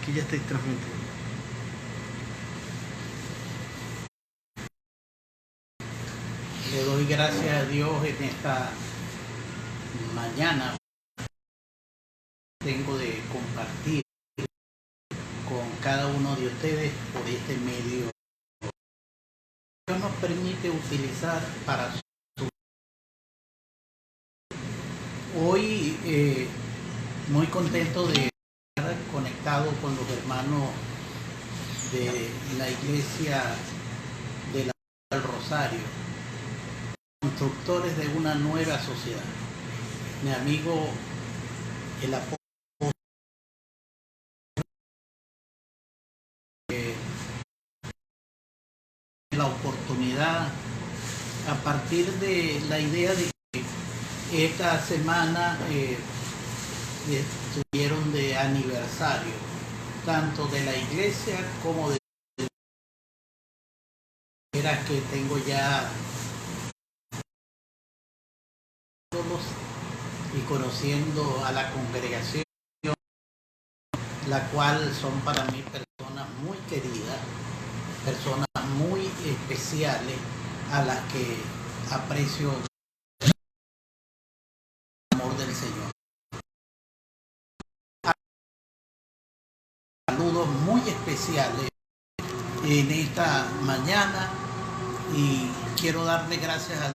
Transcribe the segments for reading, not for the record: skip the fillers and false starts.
Aquí ya estoy transmitiendo. Le doy gracias a Dios en esta mañana. Tengo de compartir con cada uno de ustedes por este medio. Dios nos permite utilizar para su... Hoy muy contento de estar conectado con los hermanos de la iglesia del Rosario, constructores de una nueva sociedad. Mi amigo el apóstol la oportunidad a partir de la idea de que esta semana estuvieron de aniversario tanto de la iglesia como de que tengo ya y conociendo a la congregación, la cual son para mí personas muy queridas, personas muy especiales a las que aprecio el amor del Señor. Saludos muy especiales en esta mañana y quiero darle gracias a Dios.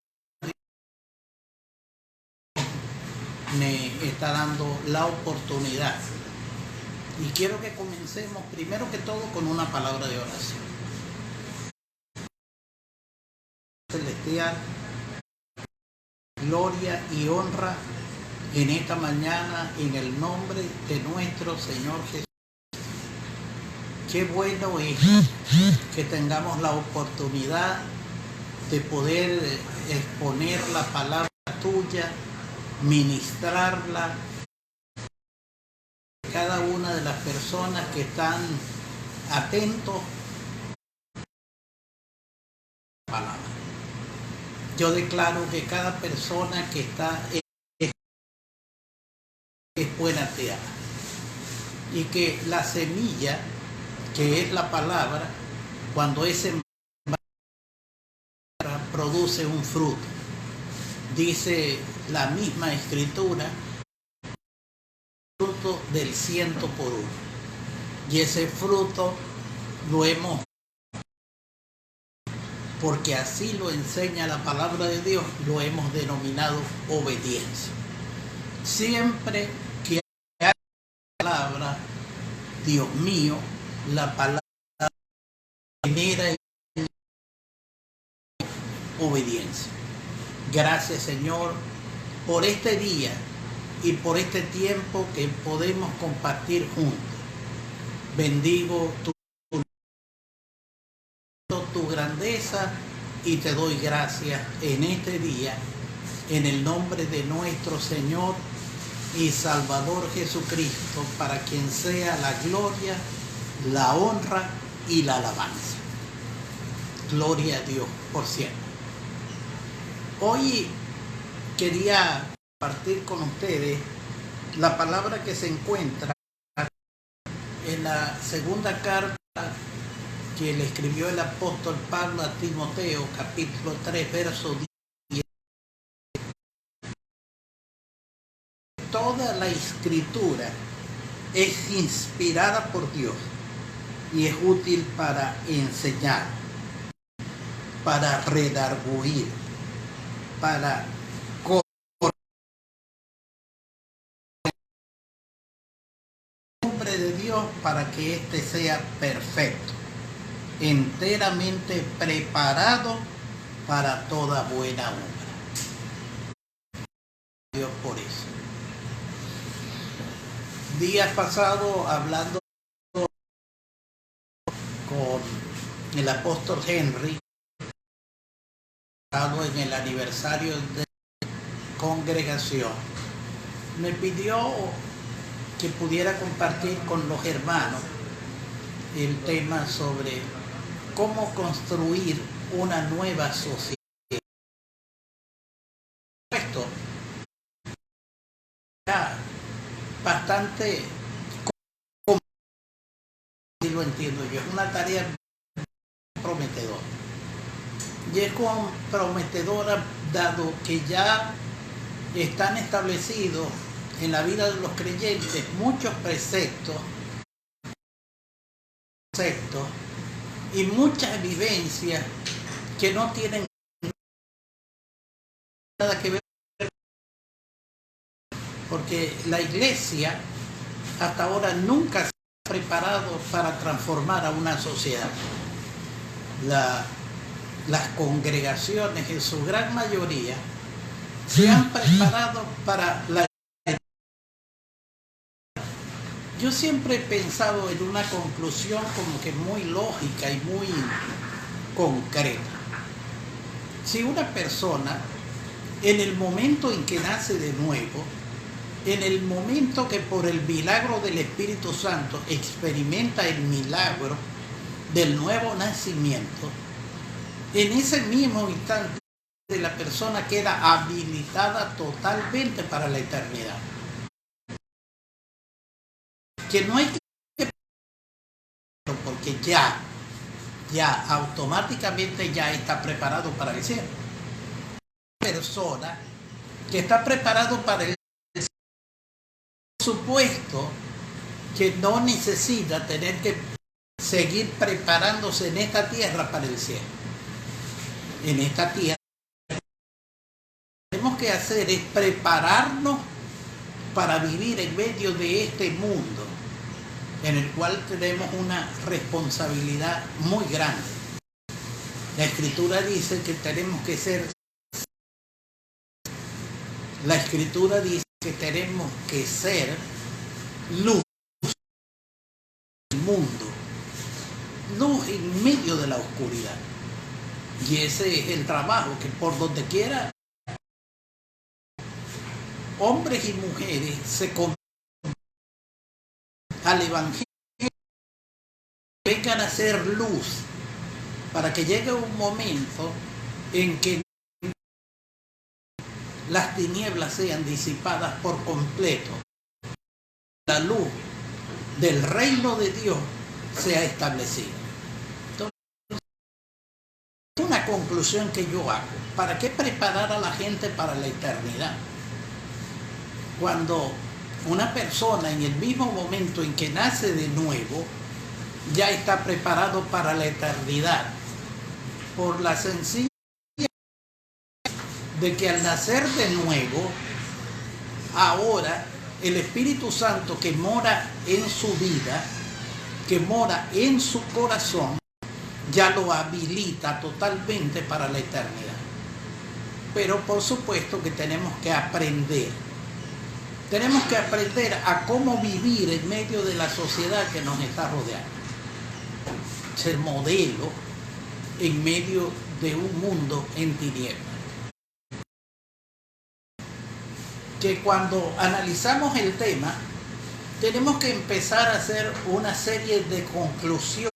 Me está dando la oportunidad y quiero que comencemos primero que todo con una palabra de oración. Celestial, gloria y honra en esta mañana en el nombre de nuestro Señor Jesús. Qué bueno es que tengamos la oportunidad de poder exponer la palabra tuya, ministrarla a cada una de las personas que están atentos a la palabra. Yo declaro que cada persona que está es buena tierra y que la semilla, que es la palabra, cuando es sembrada, produce un fruto. Dice la misma escritura, fruto del 100 por 1. Y ese fruto lo hemos, porque así lo enseña la palabra de Dios, lo hemos denominado obediencia. Siempre que hay palabra, Dios mío, la palabra genera obediencia. Gracias, Señor, por este día y por este tiempo que podemos compartir juntos. Bendigo tu grandeza y te doy gracias en este día, en el nombre de nuestro Señor y Salvador Jesucristo, para quien sea la gloria, la honra y la alabanza. Gloria a Dios por siempre. Hoy quería compartir con ustedes la palabra que se encuentra en la segunda carta que le escribió el apóstol Pablo a Timoteo, capítulo 3, verso 10. Toda la escritura es inspirada por Dios y es útil para enseñar, para redarguir, para nombre de Dios, para que éste sea perfecto, enteramente preparado para toda buena obra. Dios por eso. Días pasados, hablando con el apóstol Henry, en el aniversario de congregación, me pidió que pudiera compartir con los hermanos el tema sobre cómo construir una nueva sociedad. Esto bastante entiendo yo, es una tarea prometedora. Y es comprometedora dado que ya están establecidos en la vida de los creyentes muchos preceptos y muchas vivencias que no tienen nada que ver, porque la iglesia hasta ahora nunca se ha preparado para transformar a una sociedad. Las congregaciones en su gran mayoría se han preparado para la... Yo siempre he pensado en una conclusión como que muy lógica y muy concreta. Si una persona, en el momento en que nace de nuevo, en el momento que por el milagro del Espíritu Santo experimenta el milagro del nuevo nacimiento, en ese mismo instante la persona queda habilitada totalmente para la eternidad. Que no hay que... porque ya automáticamente ya está preparado para el cielo. Persona que está preparado para el supuesto que no necesita tener que seguir preparándose en esta tierra para el cielo. En esta tierra lo que tenemos que hacer es prepararnos para vivir en medio de este mundo en el cual tenemos una responsabilidad muy grande. La Escritura dice que tenemos que ser... La Escritura dice que tenemos que ser luz del mundo, luz en medio de la oscuridad. Y ese es el trabajo que por donde quiera hombres y mujeres se convierten al Evangelio, vengan a ser luz, para que llegue un momento en que las tinieblas sean disipadas por completo, la luz del reino de Dios sea establecida. Entonces, una conclusión que yo hago: ¿para qué preparar a la gente para la eternidad? Cuando una persona en el mismo momento en que nace de nuevo ya está preparado para la eternidad, por la sencilla de que al nacer de nuevo, ahora el Espíritu Santo que mora en su vida, que mora en su corazón, ya lo habilita totalmente para la eternidad. Pero por supuesto que tenemos que aprender a cómo vivir en medio de la sociedad que nos está rodeando. Ser modelo en medio de un mundo en tinieblas. Que cuando analizamos el tema, tenemos que empezar a hacer una serie de conclusiones,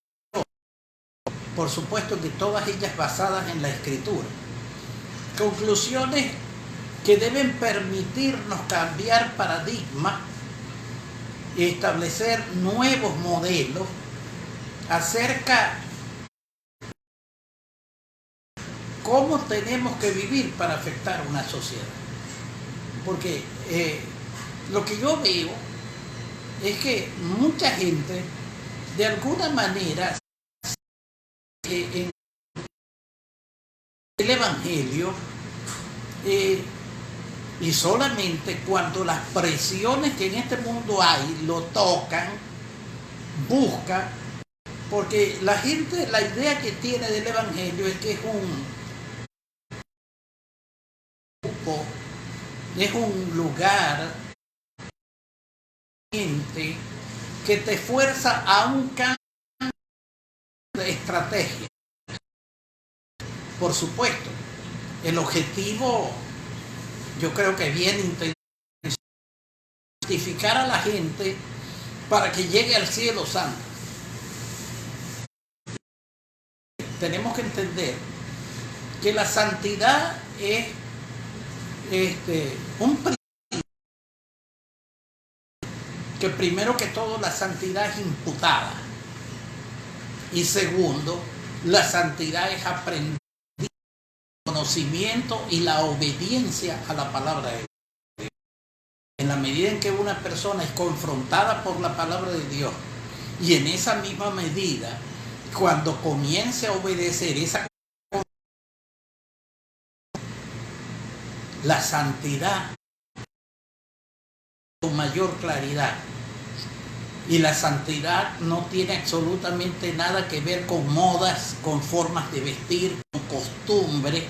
por supuesto que todas ellas basadas en la Escritura. Conclusiones que deben permitirnos cambiar paradigmas y establecer nuevos modelos acerca de cómo tenemos que vivir para afectar una sociedad. Porque lo que yo veo es que mucha gente, de alguna manera, en el Evangelio, y solamente cuando las presiones que en este mundo hay lo tocan, buscan, porque la gente, la idea que tiene del Evangelio es que es un lugar que te fuerza a un cambio de estrategia. Por supuesto, el objetivo, yo creo que viene identificar a la gente para que llegue al cielo santo. Tenemos que entender que la santidad es un principio, que primero que todo la santidad es imputada. Y segundo, la santidad es aprender el conocimiento y la obediencia a la palabra de Dios. En la medida en que una persona es confrontada por la palabra de Dios y en esa misma medida, cuando comience a obedecer la santidad con mayor claridad. Y la santidad no tiene absolutamente nada que ver con modas, con formas de vestir, con costumbres,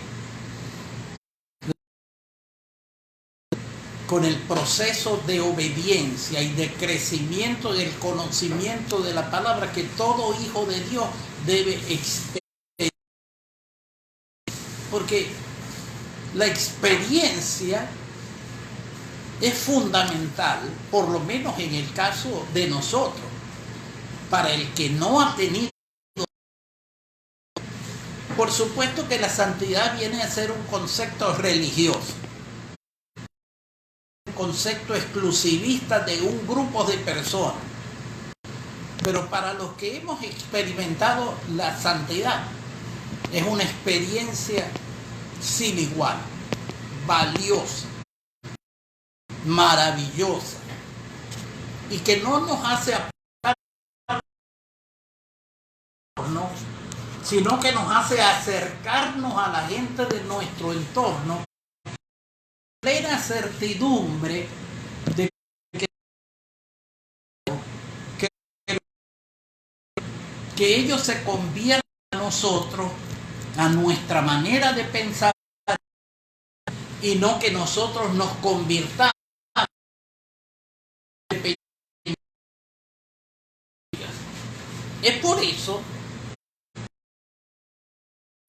con el proceso de obediencia y de crecimiento del conocimiento de la palabra que todo hijo de Dios debe experimentar. Porque la experiencia es fundamental, por lo menos en el caso de nosotros. Para el que no ha tenido, por supuesto que la santidad viene a ser un concepto religioso, un concepto exclusivista de un grupo de personas. Pero para los que hemos experimentado la santidad, es una experiencia sin igual, valiosa, maravillosa, y que no nos hace apartarnos, sino que nos hace acercarnos a la gente de nuestro entorno, plena certidumbre de que ellos se conviertan a nosotros, a nuestra manera de pensar, y no que nosotros nos convirtamos. Es por eso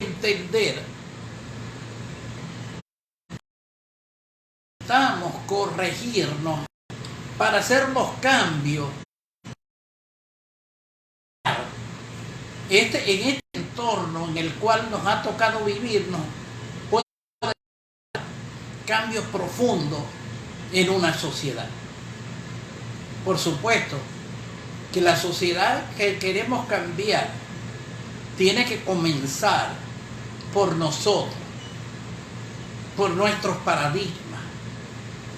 entender, necesitamos corregirnos para hacer los cambios. En este entorno en el cual nos ha tocado vivirnos, puede haber cambios profundos en una sociedad. Por supuesto que la sociedad que queremos cambiar tiene que comenzar por nosotros, por nuestros paradigmas,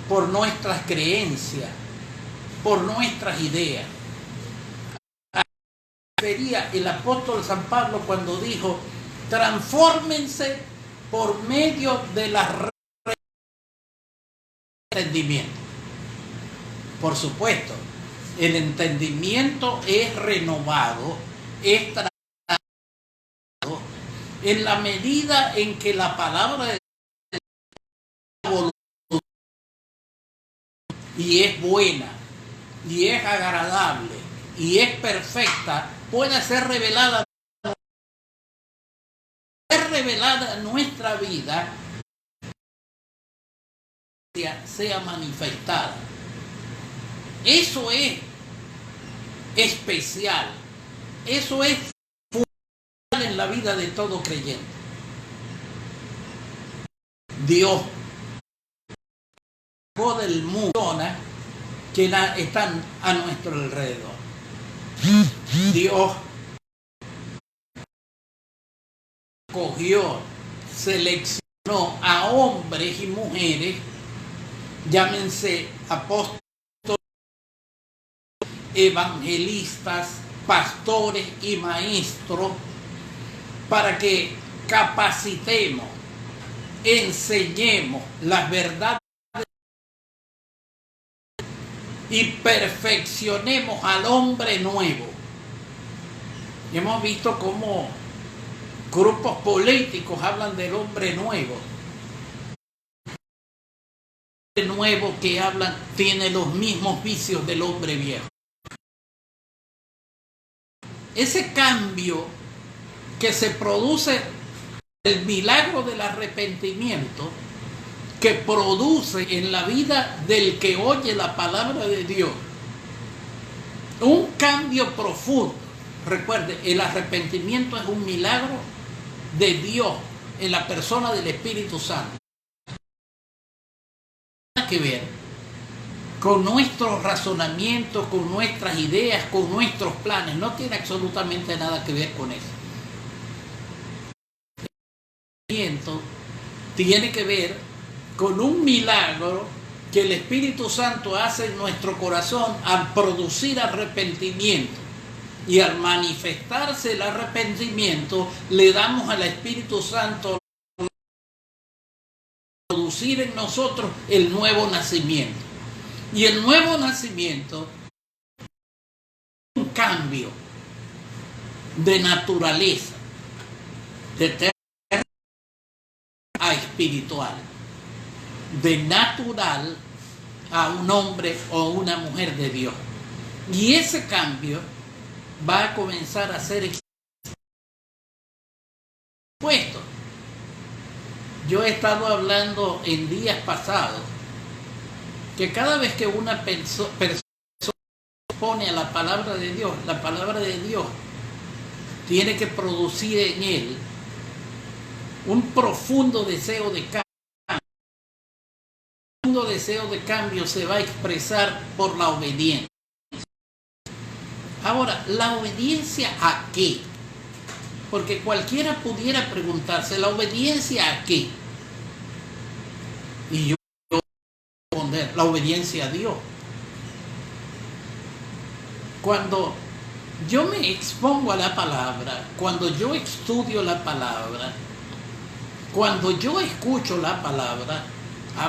por nuestras creencias, por nuestras ideas. Sería el apóstol San Pablo cuando dijo: transfórmense por medio de la entendimiento. Por supuesto, el entendimiento es renovado, es tratado en la medida en que la palabra de Dios y es buena, y es agradable, y es perfecta, pueda ser revelada en nuestra vida, sea manifestada. Eso es especial, eso es fundamental en la vida de todo creyente. Dios sacó del mundo que están a nuestro alrededor. Dios cogió, seleccionó a hombres y mujeres, llámense apóstoles, evangelistas, pastores y maestros, para que capacitemos, enseñemos las verdades y perfeccionemos al hombre nuevo. Y hemos visto cómo grupos políticos hablan del hombre nuevo. El hombre nuevo que hablan tiene los mismos vicios del hombre viejo. Ese cambio que se produce, el milagro del arrepentimiento, que produce en la vida del que oye la palabra de Dios un cambio profundo. Recuerde, el arrepentimiento es un milagro de Dios en la persona del Espíritu Santo. Nada que ver con nuestros razonamientos, con nuestras ideas, con nuestros planes. No tiene absolutamente nada que ver con eso. Tiene que ver con un milagro que el Espíritu Santo hace en nuestro corazón al producir arrepentimiento. Y al manifestarse el arrepentimiento, le damos al Espíritu Santo producir en nosotros el nuevo nacimiento. Y el nuevo nacimiento es un cambio de naturaleza, de terreno a espiritual, de natural a un hombre o una mujer de Dios. Y ese cambio va a comenzar a ser expuesto. Yo he estado hablando en días pasados que cada vez que una persona pone a la palabra de Dios tiene que producir en él un profundo deseo de cambio. Un profundo deseo de cambio se va a expresar por la obediencia. Ahora, ¿la obediencia a qué? Porque cualquiera pudiera preguntarse, ¿la obediencia a qué? Y yo voy a responder, la obediencia a Dios. Cuando yo me expongo a la palabra, cuando yo estudio la palabra, cuando yo escucho la palabra,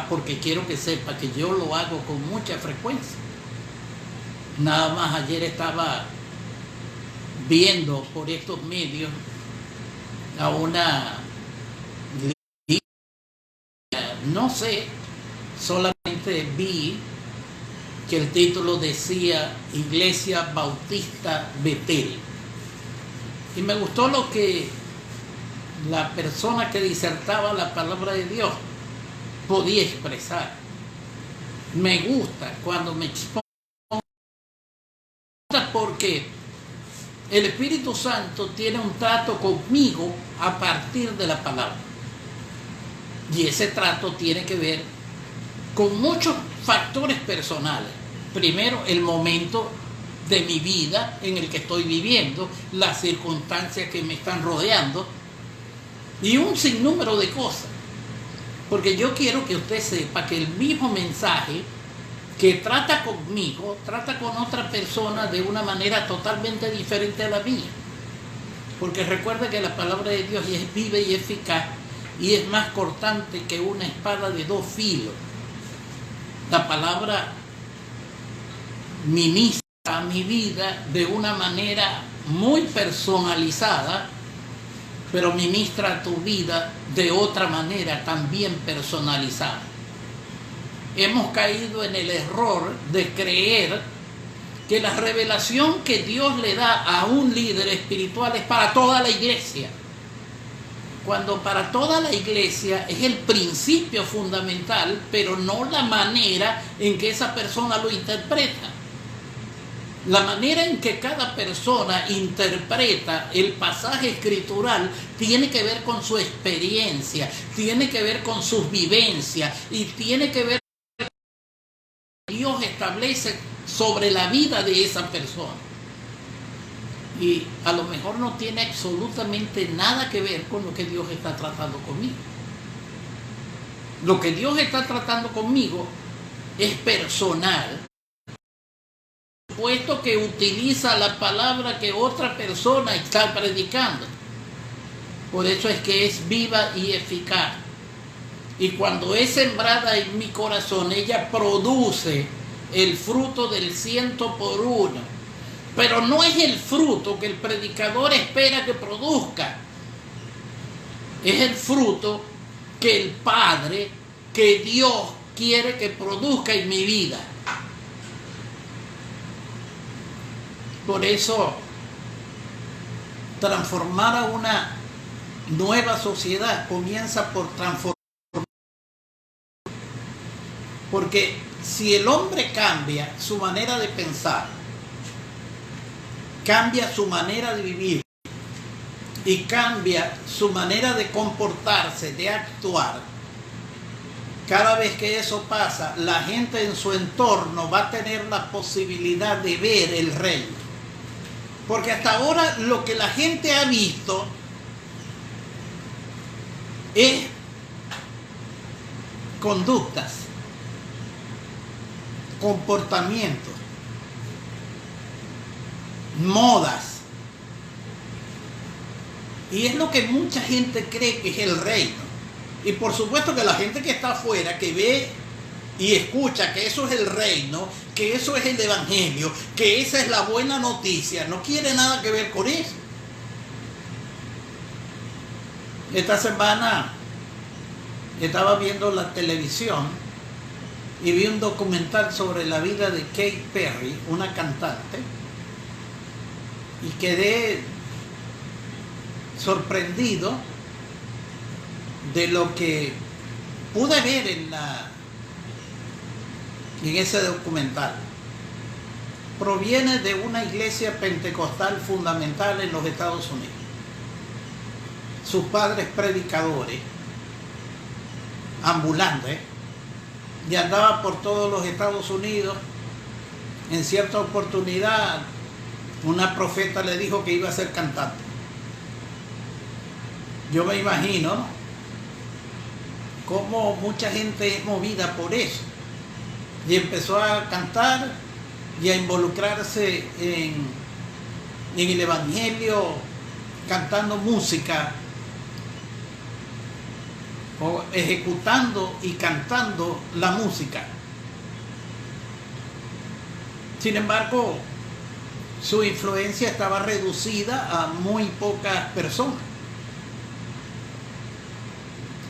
porque quiero que sepa que yo lo hago con mucha frecuencia. Nada más ayer estaba viendo por estos medios a una, no sé, solamente vi que el título decía Iglesia Bautista Betel. Y me gustó lo que la persona que disertaba la palabra de Dios podía expresar. Me gusta cuando me expongo, porque el Espíritu Santo tiene un trato conmigo a partir de la palabra. Y ese trato tiene que ver con muchos factores personales. Primero, el momento de mi vida en el que estoy viviendo, las circunstancias que me están rodeando y un sinnúmero de cosas. Porque yo quiero que usted sepa que el mismo mensaje que trata conmigo, trata con otra persona de una manera totalmente diferente a la mía. Porque recuerda que la palabra de Dios es viva y eficaz y es más cortante que una espada de 2 filos. La palabra ministra a mi vida de una manera muy personalizada, pero ministra a tu vida de otra manera también personalizada. Hemos caído en el error de creer que la revelación que Dios le da a un líder espiritual es para toda la iglesia, cuando para toda la iglesia es el principio fundamental, pero no la manera en que esa persona lo interpreta. La manera en que cada persona interpreta el pasaje escritural tiene que ver con su experiencia, tiene que ver con sus vivencias y tiene que ver con lo que Dios establece sobre la vida de esa persona. Y a lo mejor no tiene absolutamente nada que ver con lo que Dios está tratando conmigo. Lo que Dios está tratando conmigo es personal, puesto que utiliza la palabra que otra persona está predicando. Por eso es que es viva y eficaz. Y cuando es sembrada en mi corazón, ella produce el fruto del 100%. Pero no es el fruto que el predicador espera que produzca. Es el fruto que el Padre, que Dios quiere que produzca en mi vida. Por eso, transformar a una nueva sociedad comienza por transformar. Porque si el hombre cambia su manera de pensar, cambia su manera de vivir y cambia su manera de comportarse, de actuar, Cada vez que eso pasa, la gente en su entorno va a tener la posibilidad de ver el reino. Porque hasta ahora lo que la gente ha visto es conductas, comportamientos, modas. Y es lo que mucha gente cree que es el reino. Y por supuesto que la gente que está afuera, que ve y escucha que eso es el reino, que eso es el evangelio, que esa es la buena noticia, no quiere nada que ver con eso. Esta semana estaba viendo la televisión y vi un documental sobre la vida de Katy Perry, una cantante, y quedé sorprendido de lo que pude ver en ese documental. Proviene de una iglesia pentecostal fundamental en los Estados Unidos. Sus padres predicadores, ambulantes, y andaba por todos los Estados Unidos. En cierta oportunidad, una profeta le dijo que iba a ser cantante. Yo me imagino cómo mucha gente es movida por eso. Y empezó a cantar y a involucrarse en el evangelio, cantando música, o ejecutando y cantando la música. Sin embargo, su influencia estaba reducida a muy pocas personas.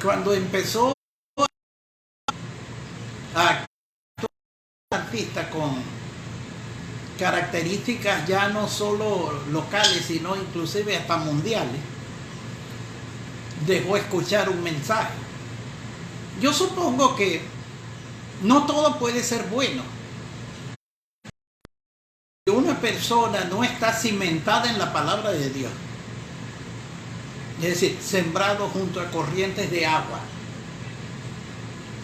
Cuando empezó a artista con características ya no solo locales, sino inclusive hasta mundiales, dejó escuchar un mensaje. Yo supongo que no todo puede ser bueno. Una persona no está cimentada en la palabra de Dios, es decir, sembrado junto a corrientes de agua.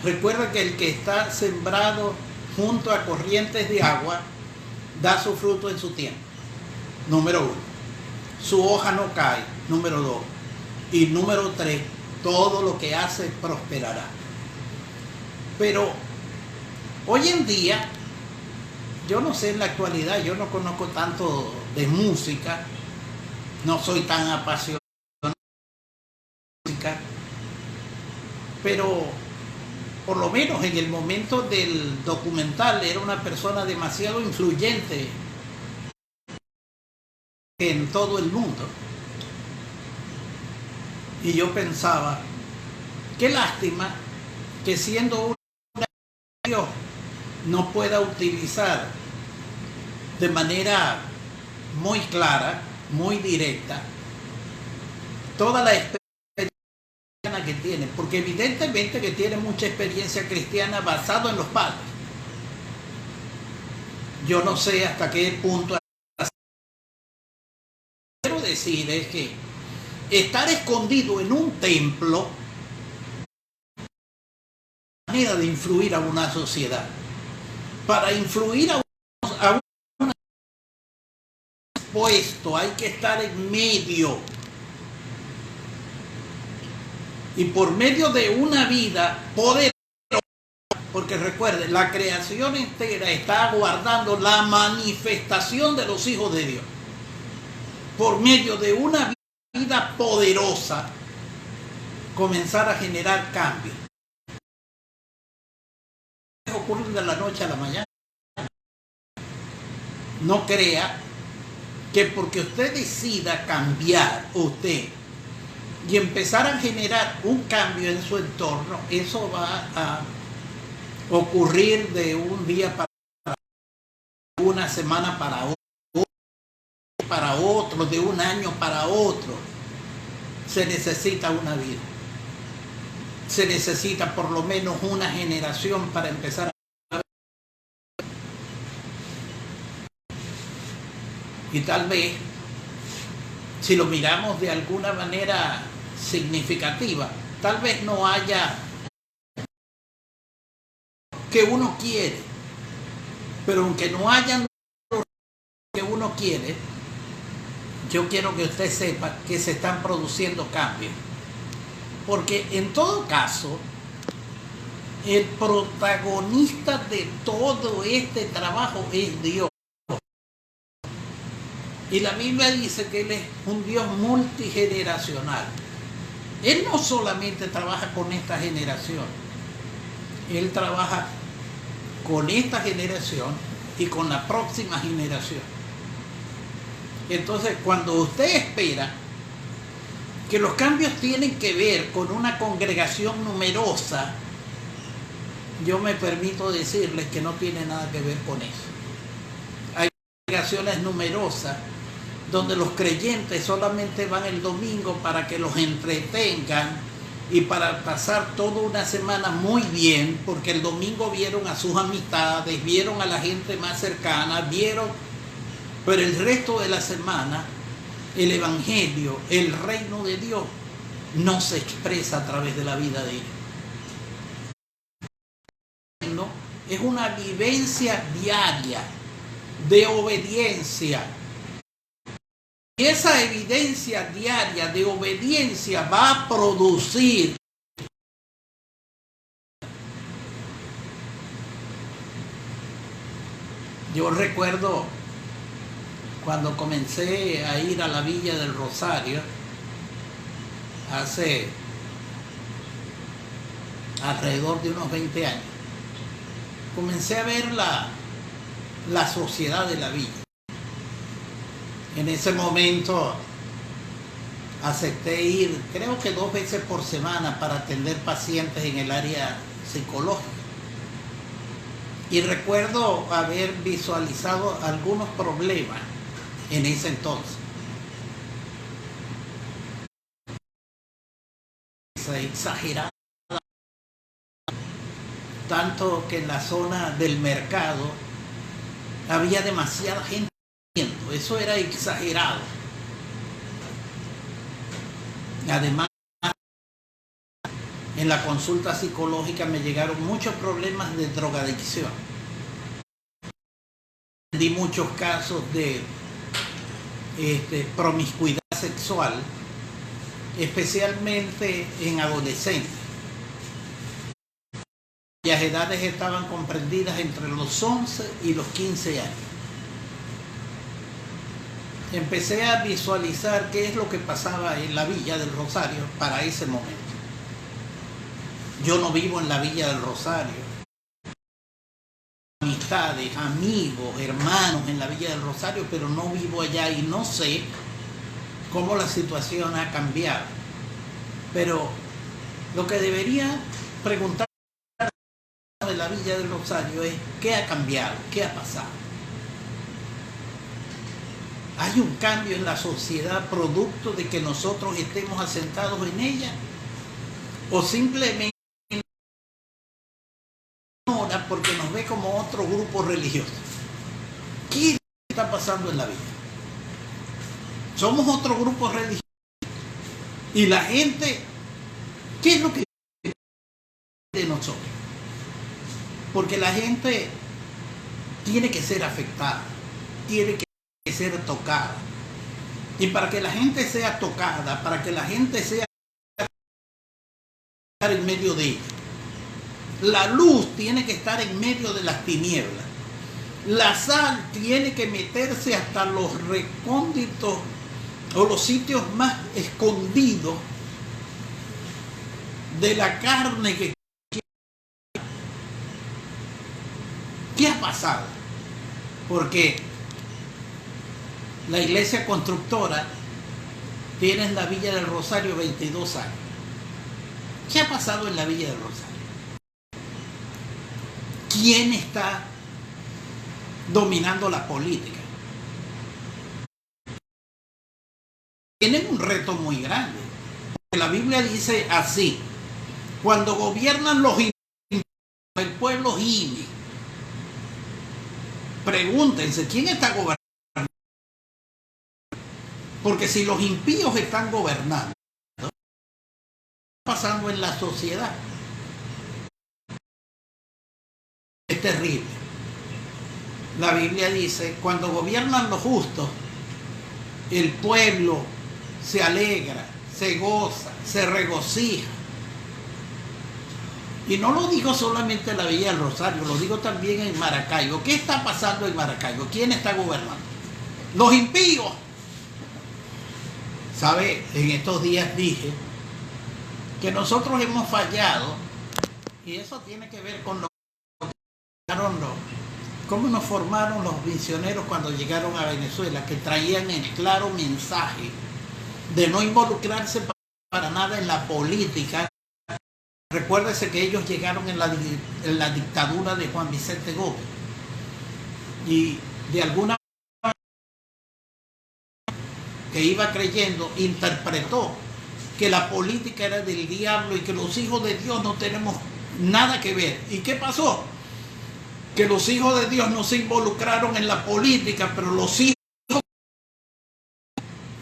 Recuerda que el que está sembrado junto a corrientes de agua da su fruto en su tiempo. Número 1. Su hoja no cae. Número 2. Y número 3. Todo lo que hace prosperará. Pero hoy en día, yo no sé en la actualidad, yo no conozco tanto de música, no soy tan apasionado de música, pero por lo menos en el momento del documental era una persona demasiado influyente en todo el mundo. Y yo pensaba, qué lástima que siendo un Dios no pueda utilizar de manera muy clara, muy directa, toda la experiencia que tiene, porque evidentemente que tiene mucha experiencia cristiana basada en los padres. Yo no sé hasta qué punto. Quiero decir es que estar escondido en un templo es una manera de influir a una sociedad. Para influir a un puesto hay que estar en medio. Y por medio de una vida poderosa, porque recuerde, la creación entera está aguardando la manifestación de los hijos de Dios. Por medio de una vida poderosa, comenzar a generar cambios. Ocurre de la noche a la mañana. No crea que porque usted decida cambiar usted y empezar a generar un cambio en su entorno, eso va a ocurrir de un día para una semana para otro, de un año para otro. Se necesita una vida. Se necesita por lo menos una generación para empezar a... Y tal vez, si lo miramos de alguna manera significativa, tal vez no haya que uno quiere. Pero aunque no hayan lo que uno quiere, yo quiero que usted sepa que se están produciendo cambios. Porque en todo caso, el protagonista de todo este trabajo es Dios. Y la Biblia dice que Él es un Dios multigeneracional. Él no solamente trabaja con esta generación, Él trabaja con esta generación y con la próxima generación. Entonces, cuando usted espera que los cambios tienen que ver con una congregación numerosa, yo me permito decirles que no tiene nada que ver con eso. Hay congregaciones numerosas donde los creyentes solamente van el domingo para que los entretengan y para pasar toda una semana muy bien, porque el domingo vieron a sus amistades, vieron a la gente más cercana, pero el resto de la semana el evangelio, el reino de Dios no se expresa a través de la vida de ellos. Es una vivencia diaria de obediencia. Y esa evidencia diaria de obediencia va a producir Yo recuerdo cuando comencé a ir a la Villa del Rosario, hace alrededor de unos 20 años, comencé a ver la sociedad de la villa. En ese momento acepté ir, creo que 2 veces por semana, para atender pacientes en el área psicológica. Y recuerdo haber visualizado algunos problemas en ese entonces. Exagerada, tanto que en la zona del mercado había demasiada gente. Eso era exagerado. Además, en la consulta psicológica me llegaron muchos problemas de drogadicción. Di muchos casos de promiscuidad sexual, especialmente en adolescentes. Las edades estaban comprendidas entre los 11 y los 15 años. Empecé a visualizar qué es lo que pasaba en la Villa del Rosario para ese momento. Yo no vivo en la Villa del Rosario. Amistades, amigos, hermanos en la Villa del Rosario, pero no vivo allá y no sé cómo la situación ha cambiado. Pero lo que debería preguntar de la Villa del Rosario es ¿qué ha cambiado? ¿Qué ha pasado? ¿Hay un cambio en la sociedad producto de que nosotros estemos asentados en ella? ¿O simplemente porque nos ve como otro grupo religioso? ¿Qué está pasando en la vida? Somos otro grupo religioso. Y la gente, ¿qué es lo que de nosotros? Porque la gente tiene que ser afectada, tiene que ser tocada. Y para que la gente sea tocada, para que la gente sea en medio de ella, la luz tiene que estar en medio de las tinieblas. La sal tiene que meterse hasta los recónditos o los sitios más escondidos de la carne que... ¿Qué ha pasado? Porque la iglesia constructora tiene en la Villa del Rosario 22 años. ¿Qué ha pasado en la Villa del Rosario? ¿Quién está dominando la política? Tienen un reto muy grande. Porque la Biblia dice así: cuando gobiernan los impíos, el pueblo gime. Pregúntense, ¿quién está gobernando? Porque si los impíos están gobernando, ¿qué está pasando en la sociedad? es terrible. La Biblia dice, cuando gobiernan los justos, el pueblo se alegra, se goza, se regocija. Y no lo digo solamente en la Villa del Rosario, lo digo también en Maracaibo. ¿Qué está pasando en Maracaibo? ¿Quién está gobernando? Los impíos. ¿Sabe? En estos días dije que nosotros hemos fallado, y eso tiene que ver con cómo nos formaron los misioneros cuando llegaron a Venezuela, que traían el claro mensaje de no involucrarse para nada en la política. Recuérdese que ellos llegaron en la dictadura de Juan Vicente Gómez, y de alguna manera que iba creyendo, interpretó que la política era del diablo y que los hijos de Dios no tenemos nada que ver. ¿Y qué pasó? Que los hijos de Dios no se involucraron en la política, pero los hijos,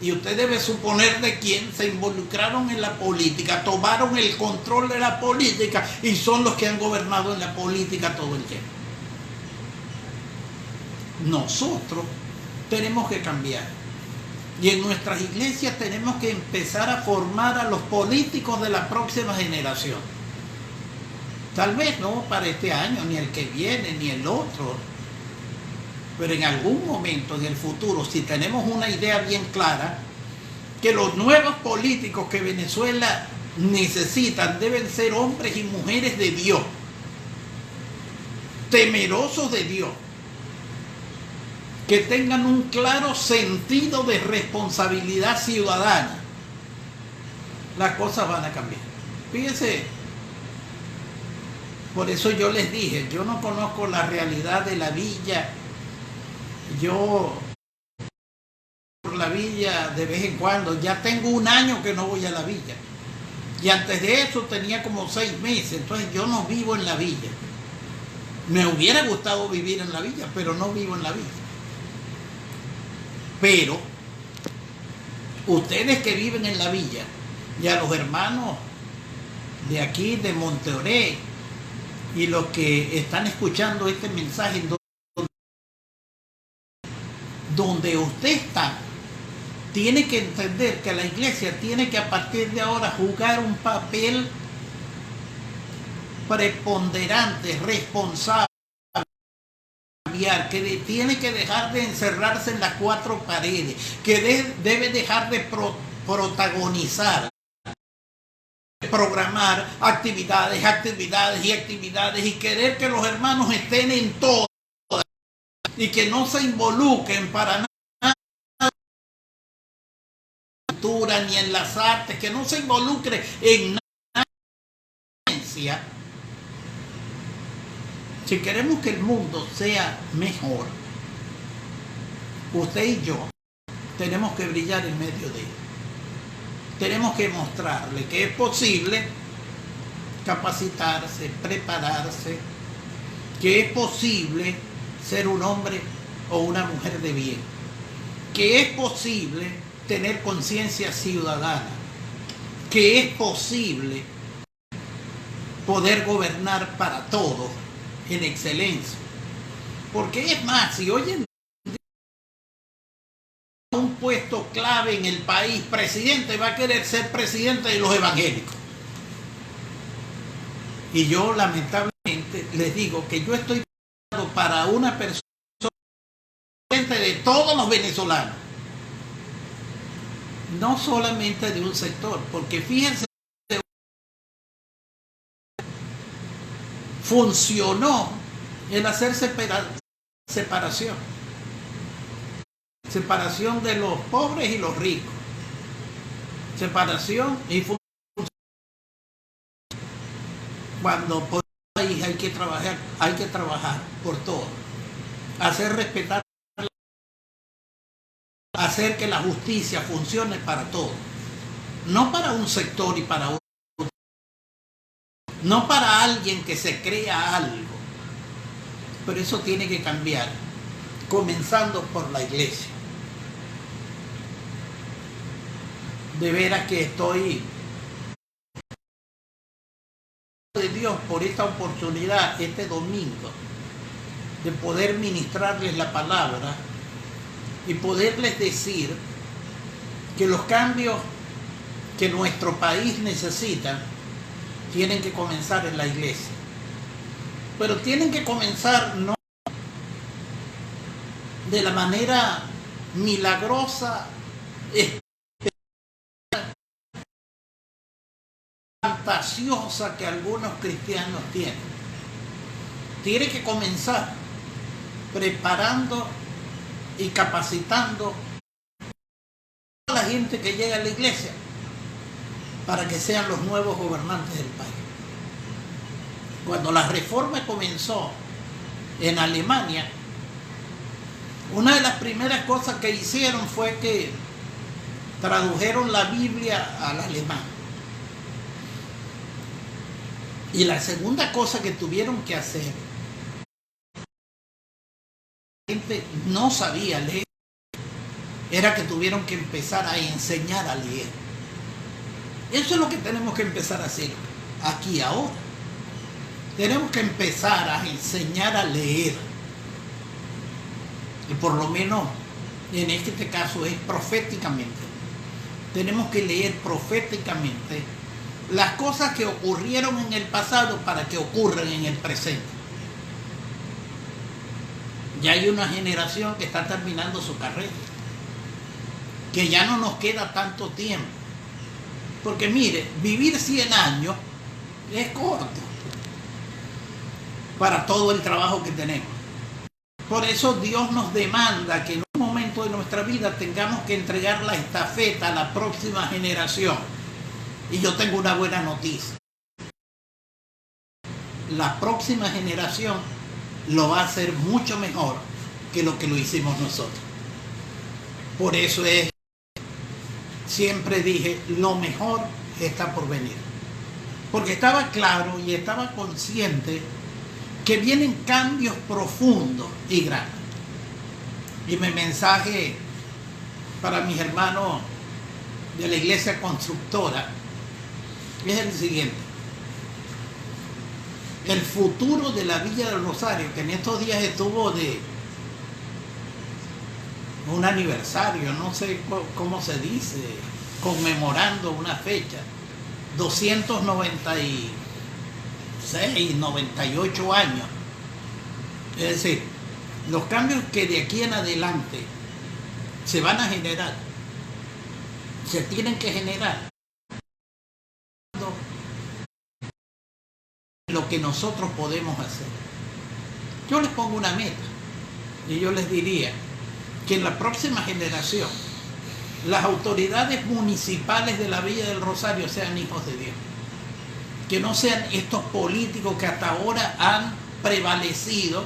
y usted debe suponer de quién, se involucraron en la política, tomaron el control de la política y son los que han gobernado en la política todo el tiempo. Nosotros tenemos que cambiar, y en nuestras iglesias tenemos que empezar a formar a los políticos de la próxima generación. Tal vez no para este año, ni el que viene, ni el otro, pero en algún momento en el futuro, si tenemos una idea bien clara, que los nuevos políticos que Venezuela necesitan deben ser hombres y mujeres de Dios, temerosos de Dios, que tengan un claro sentido de responsabilidad ciudadana, las cosas van a cambiar. Fíjense, por eso yo les dije, yo no conozco la realidad de la villa. Yo por la villa de vez en cuando, ya tengo un año que no voy a la villa, y antes de eso tenía como 6 meses, entonces yo no vivo en la villa. Me hubiera gustado vivir en la villa, pero no vivo en la villa. Pero ustedes que viven en la villa, y a los hermanos de aquí de Monteoré, y los que están escuchando este mensaje, donde usted está, tiene que entender que la iglesia tiene que a partir de ahora jugar un papel preponderante, responsable, que tiene que dejar de encerrarse en las 4 paredes, que debe dejar de protagonizar, programar actividades y querer que los hermanos estén en todo y que no se involucren para nada en la cultura ni en las artes, que no se involucre en nada. Si queremos que el mundo sea mejor, usted y yo tenemos que brillar en medio de él. Tenemos que mostrarle que es posible capacitarse, prepararse, que es posible ser un hombre o una mujer de bien, que es posible tener conciencia ciudadana, que es posible poder gobernar para todos en excelencia. Porque es más, si hoy en día un puesto clave en el país, presidente va a querer ser presidente de los evangélicos. Y yo lamentablemente les digo que yo estoy para una persona de todos los venezolanos, no solamente de un sector, porque fíjense, funcionó el hacer separación de los pobres y los ricos, separación y cuando por ahí hay que trabajar por todo, hacer respetar, hacer que la justicia funcione para todos, no para un sector y para otro, no para alguien que se crea algo. Pero eso tiene que cambiar, comenzando por la iglesia. De veras que estoy de Dios por esta oportunidad este domingo de poder ministrarles la palabra y poderles decir que los cambios que nuestro país necesita tienen que comenzar en la iglesia. Pero tienen que comenzar no de la manera milagrosa, fantasiosa que algunos cristianos tienen. Tiene que comenzar preparando y capacitando a la gente que llega a la iglesia para que sean los nuevos gobernantes del país. Cuando la reforma comenzó en Alemania, una de las primeras cosas que hicieron fue que tradujeron la Biblia al alemán. Y la segunda cosa que tuvieron que hacer, la gente no sabía leer, era que tuvieron que empezar a enseñar a leer. Eso es lo que tenemos que empezar a hacer aquí ahora. Tenemos que empezar a enseñar a leer. Y por lo menos en este caso es proféticamente. Tenemos que leer proféticamente las cosas que ocurrieron en el pasado para que ocurran en el presente. Ya hay una generación que está terminando su carrera, que ya no nos queda tanto tiempo. Porque mire, vivir 100 años es corto para todo el trabajo que tenemos. Por eso Dios nos demanda que en un momento de nuestra vida tengamos que entregar la estafeta a la próxima generación. Y yo tengo una buena noticia. La próxima generación lo va a hacer mucho mejor que lo que lo hicimos nosotros. Por eso siempre dije, lo mejor está por venir. Porque estaba claro y estaba consciente que vienen cambios profundos y grandes. Y mi mensaje para mis hermanos de la iglesia constructora es el siguiente. El futuro de la Villa del Rosario, que en estos días estuvo de un aniversario, no sé cómo se dice, conmemorando una fecha, 296, 98 años. Es decir, los cambios que de aquí en adelante se van a generar, se tienen que generar lo que nosotros podemos hacer. Yo les pongo una meta y yo les diría que en la próxima generación las autoridades municipales de la Villa del Rosario sean hijos de Dios, que no sean estos políticos que hasta ahora han prevalecido,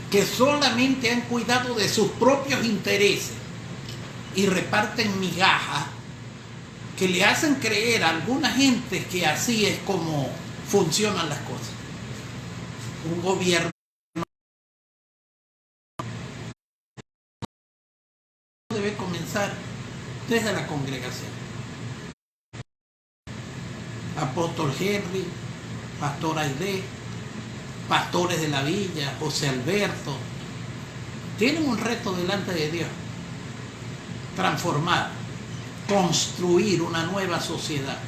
que solamente han cuidado de sus propios intereses y reparten migajas, que le hacen creer a alguna gente que así es como funcionan las cosas. Un gobierno debe comenzar desde la congregación. Apóstol Henry, Pastor Aide, pastores de la villa, José Alberto, tienen un reto delante de Dios: transformar, construir una nueva sociedad.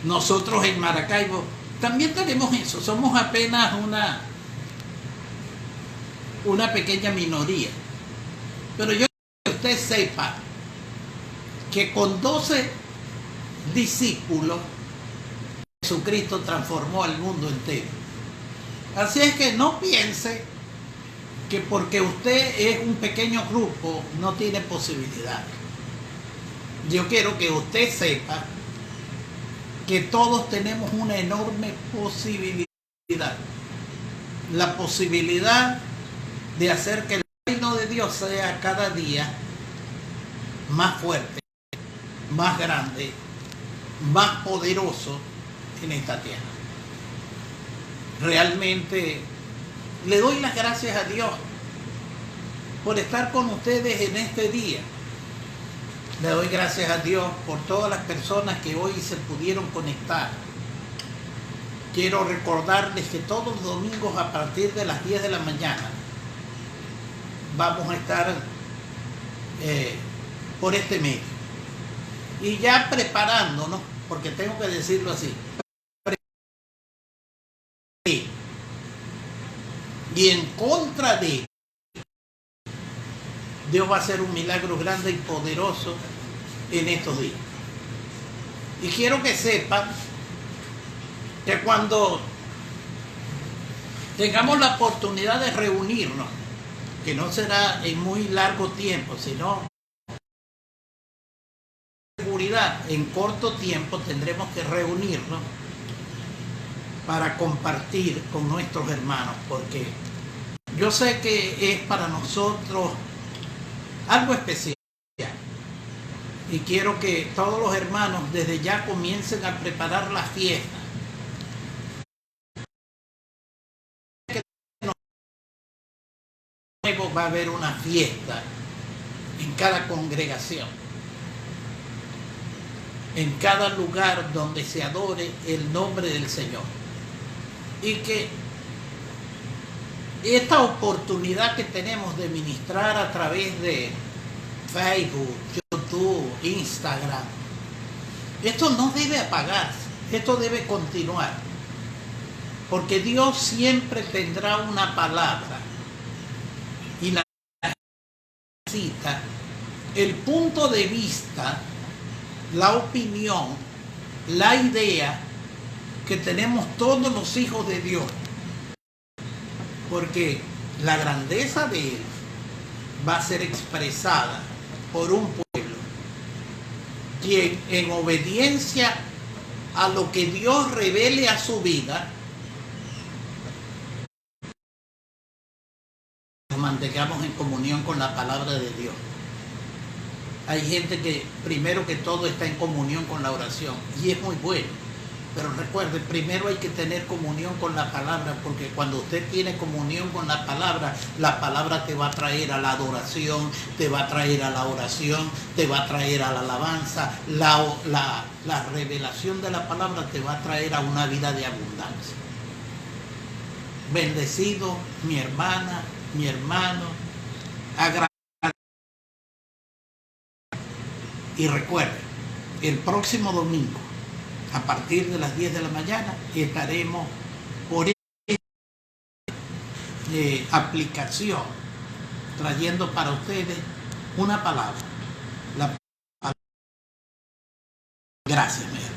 Nosotros en Maracaibo también tenemos eso, somos apenas una pequeña minoría. Pero yo quiero que usted sepa que con 12 discípulos Jesucristo transformó al mundo entero. Así es que no piense que porque usted es un pequeño grupo no tiene posibilidad. Yo quiero que usted sepa que todos tenemos una enorme posibilidad. La posibilidad de hacer que el reino de Dios sea cada día más fuerte, más grande, más poderoso en esta tierra. Realmente le doy las gracias a Dios por estar con ustedes en este día. Le doy gracias a Dios por todas las personas que hoy se pudieron conectar. Quiero recordarles que todos los domingos a partir de las 10 de la mañana vamos a estar por este medio. Y ya preparándonos, porque tengo que decirlo así, y en contra de Dios va a hacer un milagro grande y poderoso en estos días. Y quiero que sepan que cuando tengamos la oportunidad de reunirnos, que no será en muy largo tiempo, sino seguridad, en corto tiempo tendremos que reunirnos para compartir con nuestros hermanos, porque yo sé que es para nosotros algo especial. Y quiero que todos los hermanos desde ya comiencen a preparar la fiesta. Luego va a haber una fiesta en cada congregación, en cada lugar donde se adore el nombre del Señor. Y que esta oportunidad que tenemos de ministrar a través de Facebook, YouTube, Instagram, esto no debe apagarse, esto debe continuar, porque Dios siempre tendrá una palabra y la cita, el punto de vista, la opinión, la idea que tenemos todos los hijos de Dios, porque la grandeza de Él va a ser expresada por un pueblo quien en obediencia a lo que Dios revele a su vida nos mantengamos en comunión con la palabra de Dios. Hay gente que primero que todo está en comunión con la oración y es muy bueno, pero recuerde, primero hay que tener comunión con la palabra, porque cuando usted tiene comunión con la palabra te va a traer a la adoración, te va a traer a la oración, te va a traer a la alabanza, la revelación de la palabra te va a traer a una vida de abundancia. Bendecido mi hermana, mi hermano, agradecido. Y recuerde, el próximo domingo, a partir de las 10 de la mañana, estaremos por aplicación trayendo para ustedes una palabra. Gracias, mi hermano.